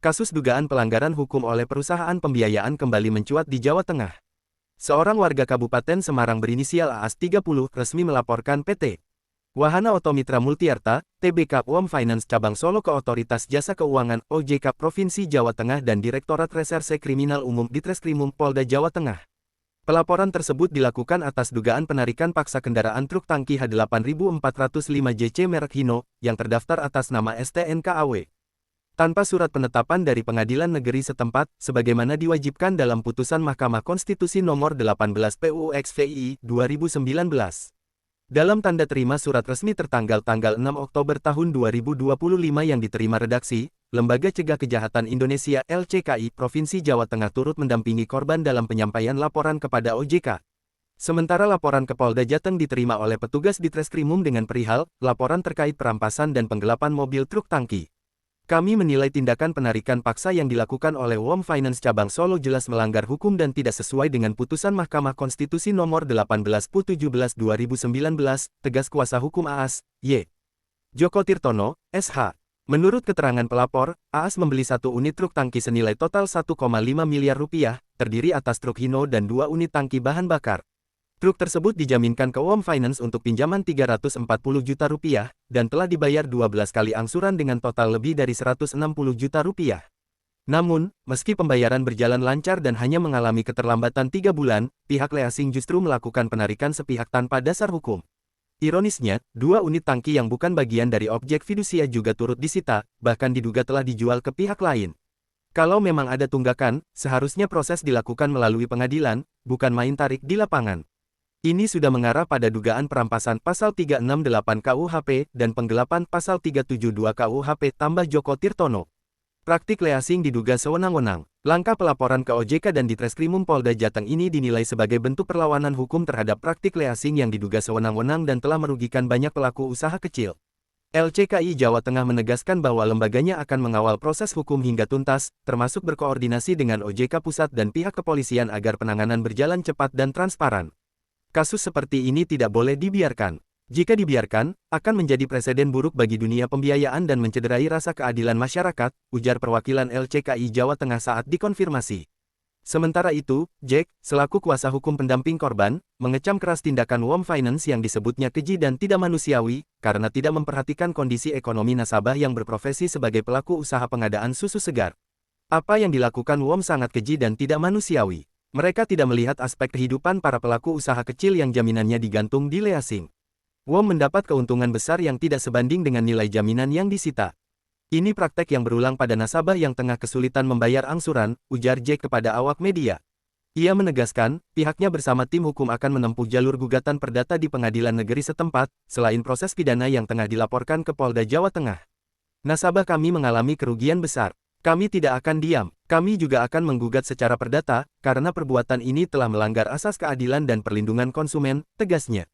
Kasus dugaan pelanggaran hukum oleh perusahaan pembiayaan kembali mencuat di Jawa Tengah. Seorang warga Kabupaten Semarang berinisial AAS 30 resmi melaporkan PT Wahana Otomitra Multiarta, Tbk UOM Finance Cabang Solo ke Otoritas Jasa Keuangan OJK Provinsi Jawa Tengah dan Direktorat Reserse Kriminal Umum Ditreskrimum Polda Jawa Tengah. Pelaporan tersebut dilakukan atas dugaan penarikan paksa kendaraan truk tangki H8405 JC merek Hino, yang terdaftar atas nama STNKAW. Tanpa surat penetapan dari pengadilan negeri setempat, sebagaimana diwajibkan dalam putusan Mahkamah Konstitusi nomor 18 PUXVI 2019. Dalam tanda terima surat resmi tertanggal tanggal 6 Oktober tahun 2025 yang diterima redaksi, Lembaga Cegah Kejahatan Indonesia LCKI Provinsi Jawa Tengah turut mendampingi korban dalam penyampaian laporan kepada OJK. Sementara laporan ke Polda Jateng diterima oleh petugas Ditreskrimum dengan perihal laporan terkait perampasan dan penggelapan mobil truk tangki. Kami menilai tindakan penarikan paksa yang dilakukan oleh UOM Finance Cabang Solo jelas melanggar hukum dan tidak sesuai dengan putusan Mahkamah Konstitusi nomor 18/17/2019, tegas kuasa hukum AAS, Y. Joko Tirtono, SH. Menurut keterangan pelapor, AAS membeli satu unit truk tangki senilai total 1,5 miliar rupiah, terdiri atas truk Hino dan 2 unit tangki bahan bakar. Truk tersebut dijaminkan ke UOM Finance untuk pinjaman 340 juta rupiah, dan telah dibayar 12 kali angsuran dengan total lebih dari 160 juta rupiah. Namun, meski pembayaran berjalan lancar dan hanya mengalami keterlambatan 3 bulan, pihak leasing justru melakukan penarikan sepihak tanpa dasar hukum. Ironisnya, 2 unit tangki yang bukan bagian dari objek fidusia juga turut disita, bahkan diduga telah dijual ke pihak lain. Kalau memang ada tunggakan, seharusnya proses dilakukan melalui pengadilan, bukan main tarik di lapangan. Ini sudah mengarah pada dugaan perampasan pasal 368 KUHP dan penggelapan pasal 372 KUHP tambah Joko Tirtono. Praktik leasing diduga sewenang-wenang. Langkah pelaporan ke OJK dan Ditreskrimum Polda Jateng ini dinilai sebagai bentuk perlawanan hukum terhadap praktik leasing yang diduga sewenang-wenang dan telah merugikan banyak pelaku usaha kecil. LCKI Jawa Tengah menegaskan bahwa lembaganya akan mengawal proses hukum hingga tuntas, termasuk berkoordinasi dengan OJK Pusat dan pihak kepolisian agar penanganan berjalan cepat dan transparan. Kasus seperti ini tidak boleh dibiarkan. Jika dibiarkan, akan menjadi preseden buruk bagi dunia pembiayaan dan mencederai rasa keadilan masyarakat, ujar perwakilan LCKI Jawa Tengah saat dikonfirmasi. Sementara itu, Jack, selaku kuasa hukum pendamping korban, mengecam keras tindakan UOM Finance yang disebutnya keji dan tidak manusiawi, karena tidak memperhatikan kondisi ekonomi nasabah yang berprofesi sebagai pelaku usaha pengadaan susu segar. Apa yang dilakukan UOM sangat keji dan tidak manusiawi. Mereka tidak melihat aspek kehidupan para pelaku usaha kecil yang jaminannya digantung di leasing. UOM mendapat keuntungan besar yang tidak sebanding dengan nilai jaminan yang disita. Ini praktek yang berulang pada nasabah yang tengah kesulitan membayar angsuran, ujar Jack kepada awak media. Ia menegaskan, pihaknya bersama tim hukum akan menempuh jalur gugatan perdata di pengadilan negeri setempat, selain proses pidana yang tengah dilaporkan ke Polda Jawa Tengah. Nasabah kami mengalami kerugian besar. Kami tidak akan diam. Kami juga akan menggugat secara perdata, karena perbuatan ini telah melanggar asas keadilan dan perlindungan konsumen, tegasnya.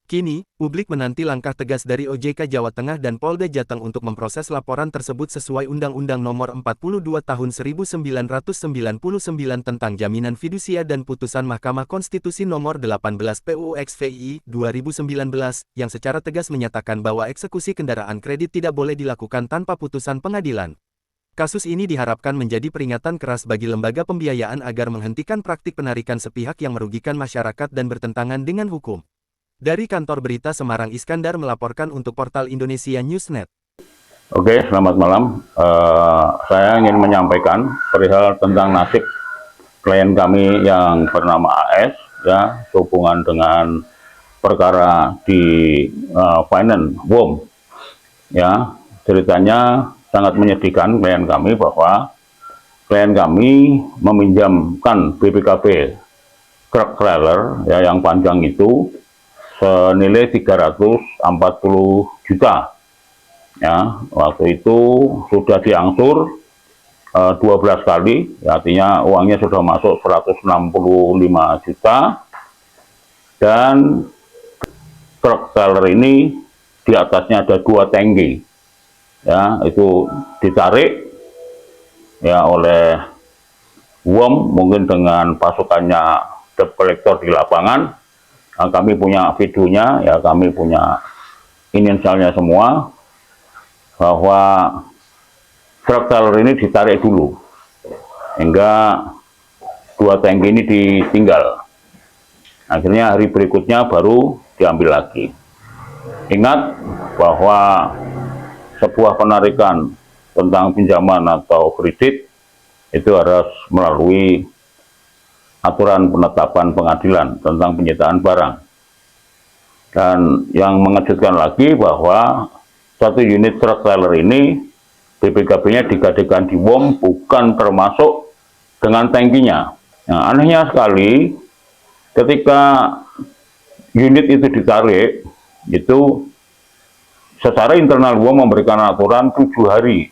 Kini, publik menanti langkah tegas dari OJK Jawa Tengah dan Polda Jateng untuk memproses laporan tersebut sesuai Undang-Undang Nomor 42 Tahun 1999 tentang Jaminan Fidusia dan putusan Mahkamah Konstitusi Nomor 18 PUXVI 2019, yang secara tegas menyatakan bahwa eksekusi kendaraan kredit tidak boleh dilakukan tanpa putusan pengadilan. Kasus ini diharapkan menjadi peringatan keras bagi lembaga pembiayaan agar menghentikan praktik penarikan sepihak yang merugikan masyarakat dan bertentangan dengan hukum. Dari Kantor Berita Semarang, Iskandar melaporkan untuk Portal Indonesia Newsnet. Oke, selamat malam. Saya ingin menyampaikan perihal tentang nasib klien kami yang bernama AS, ya, sehubungan dengan perkara di finance UOM. Ya, ceritanya sangat menyedihkan klien kami bahwa klien kami meminjamkan BPKB truck trailer, ya, yang panjang itu senilai 340 juta. Ya, waktu itu sudah diangsur 12 kali, ya, artinya uangnya sudah masuk 165 juta, dan truk trailer ini di atasnya ada 2 tangki. Ya, itu ditarik, ya, oleh UOM mungkin dengan pasukannya debt collector di lapangan. Nah, kami punya videonya, ya, kami punya inisialnya semua, bahwa truk trailer ini ditarik dulu hingga 2 tangki ini ditinggal. Akhirnya hari berikutnya baru diambil lagi. Ingat bahwa sebuah penarikan tentang pinjaman atau kredit itu harus melalui aturan penetapan pengadilan tentang penyitaan barang. Dan yang mengejutkan lagi bahwa satu unit truk trailer ini BPKB-nya digadekan di WOM bukan termasuk dengan tangkinya. Nah, anehnya sekali ketika unit itu ditarik, itu secara internal WOM memberikan aturan 7 hari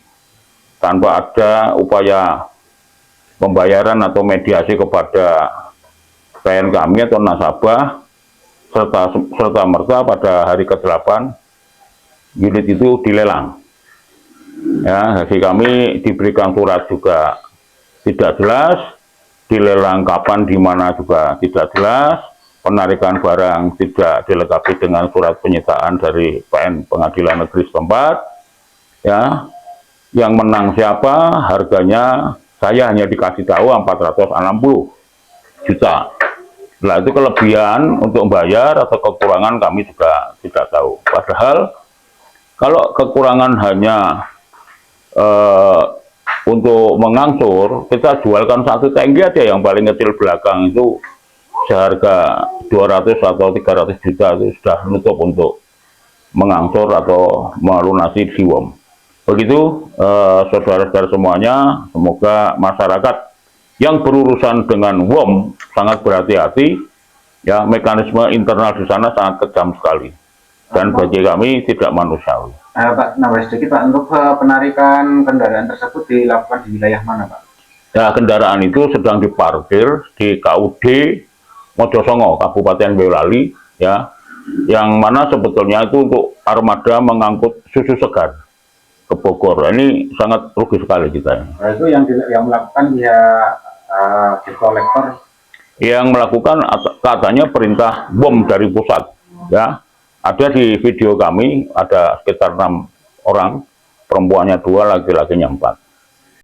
tanpa ada upaya pembayaran atau mediasi kepada klien kami atau nasabah, serta merta pada hari ke-8 unit itu dilelang. Ya, jadi kami diberikan surat juga tidak jelas, dilelang kapan di mana juga tidak jelas, penarikan barang tidak dilengkapi dengan surat penyitaan dari PN Pengadilan Negeri setempat. Ya, yang menang siapa, harganya saya hanya dikasih tahu 460 juta. Nah, itu kelebihan untuk membayar atau kekurangan kami juga tidak tahu. Padahal kalau kekurangan hanya untuk mengangsur, kita jualkan 1 tangki aja yang paling kecil belakang itu seharga 200 atau 300 juta itu sudah nutup untuk mengangsur atau melunasi si WOM. Begitu saudara-saudara semuanya, semoga masyarakat yang berurusan dengan WOM sangat berhati-hati, ya, mekanisme internal di sana sangat kejam sekali dan bagi kami tidak manusiawi. Pak, nambah sedikit Pak, untuk penarikan kendaraan tersebut dilakukan di wilayah mana Pak? Ya, kendaraan itu sedang diparkir di KUD Mojosongo, Kabupaten Boyolali, ya, yang mana sebetulnya itu untuk armada mengangkut susu segar ke Bogor. Ini sangat rugi sekali kita. Nah, itu yang melakukan pihak debt collector. Yang melakukan katanya perintah BOM dari pusat, ya. Ada di video kami ada sekitar 6 orang, perempuannya 2, laki-lakinya 4.